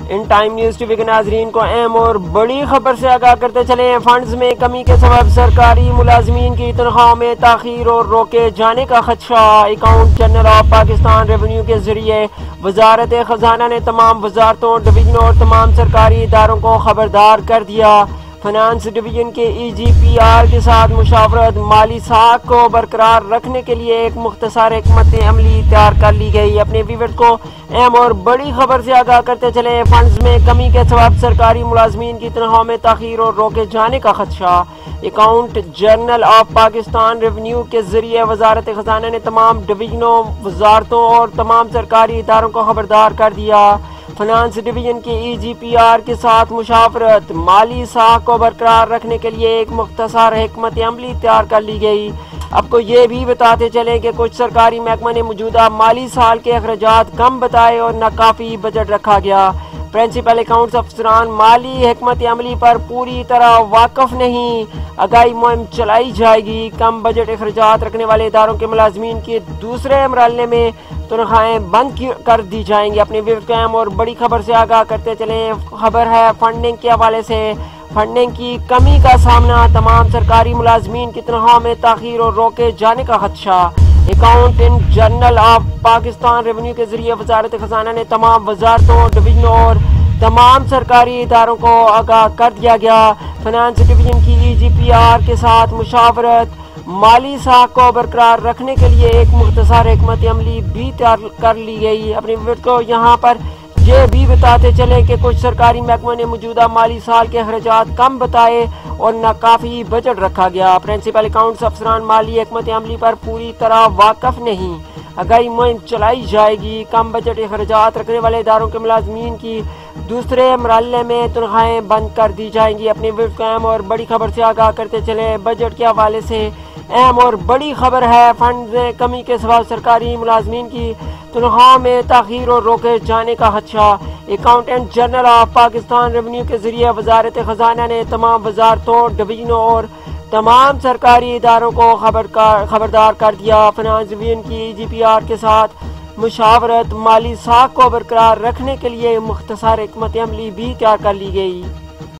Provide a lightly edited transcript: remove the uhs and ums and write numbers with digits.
In time news T V کے ناظرین کو اہم اور بڑی خبر سے آگاہ کرتے چلے ہیں۔ فنڈز میں کمی کے سبب سرکاری ملازمین کی تنخواہوں میں تاخیر اور روکے جانے کا خدشہ۔ Account general of Pakistan revenue کے ذریعے وزارت خزانہ نے تمام وزارتوں، ڈویژنوں اور تمام سرکاری اداروں کو خبردار کر دیا۔ فنانس ڈویژن کے ای پی آر کے ساتھ مشاورت، مالی ساکھ کو برقرار رکھنے کے لیے ایک مختصر حکمت عملی تیار کر لی گئی۔ اپنے ویورز کو اہم اور بڑی خبر سے آگاہ کرتے چلے، فنڈز میں کمی کے سبب سرکاری ملازمین کی تنخواہوں میں تاخیر اور روکے جانے کا خدشہ۔ Account general of Pakistan revenue کے ذریعے وزارت خزانہ نے تمام ڈویژنوں، وزارتوں اور تمام سرکاری اداروں کو خبردار کر دیا۔ فنانس ڈویژن کے ای پی آر کے ساتھ مشاورت، مالی ساکھ کو برقرار رکھنے کے لیے ایک مختصر حکمت عملی تیار کر لی گئی۔ آپ کو یہ بھی بتاتے چلیں کہ کچھ سرکاری محکمہ نے موجودہ مالی سال کے اخراجات کم بتائے اور ناکافی بجٹ رکھا گیا۔ پرنسپل اکاؤنٹس افسران مالی حکمت عملی پر پوری طرح واقف نہیں۔ آگاہی مہم چلائی جائے گی۔ کم بجٹ اخراجات رکھنے والے اداروں کے ملازمین کے دوسرے مرحلے میں تنخواہیں بند کر دی جائیں گی۔ اپنے ویورز کو اہم اور بڑی خبر سے آگاہ کرتے چلیں، خبر ہے فنڈنگ کے حوالے سے۔ فنڈنگ کی کمی کا سامنا، تمام سرکاری ملازمین کی تنخواہ میں تاخیر اور روکے جانے کا خدشہ۔ Accountant general of Pakistan revenue کے ذریعے وزارت خزانہ نے تمام وزارتوں، ڈویژنوں اور تمام سرکاری اداروں کو آگاہ کر دیا گیا۔ فنانس ڈویژن کی ای پی آر کے ساتھ مشاورت، مالی ساکھ کو برقرار رکھنے کے لیے ایک مختصر حکمت عملی بھی تیار کر لی گئی۔ اپنے ویورز کو یہاں پر یہ بھی بتاتے چلیں کہ کچھ سرکاری محکموں نے موجودہ مالی سال کے اخراجات کم بتائے اور ناکافی بجٹ رکھا گیا۔ پرنسپل اکاؤنٹس افسران مالی حکمت عملی پر پوری طرح واقف نہیں۔ آگاہی مہم چلائی جائے گی۔ کم بجٹ اخراجات رکھنے والے اداروں کے ملازمین کی دوسرے مرحلے میں تنخواہیں بند کر دی جائیں گی۔ اپنے ویورز کو اہم اور بڑی خبر سے آگاہ کرتے چلے، بجٹ کے حوالے سے اہم اور بڑی خبر ہے، فنڈز میں کمی کے سبب سرکاری ملازمین کی تنخواہوں میں تاخیر اور روکے جانے کا خدشہ۔ Accountant general of Pakistan revenue کے ذریعے وزارت خزانہ نے تمام وزارتوں، ڈویژنوں اور تمام سرکاری اداروں کو خبردار کر دیا۔ فنانس ڈویژن کی ای پی آر کے ساتھ مشاورت، مالی ساکھ کو برقرار رکھنے کے لیے مختصر حکمت عملی بھی تیار کر لی گئی۔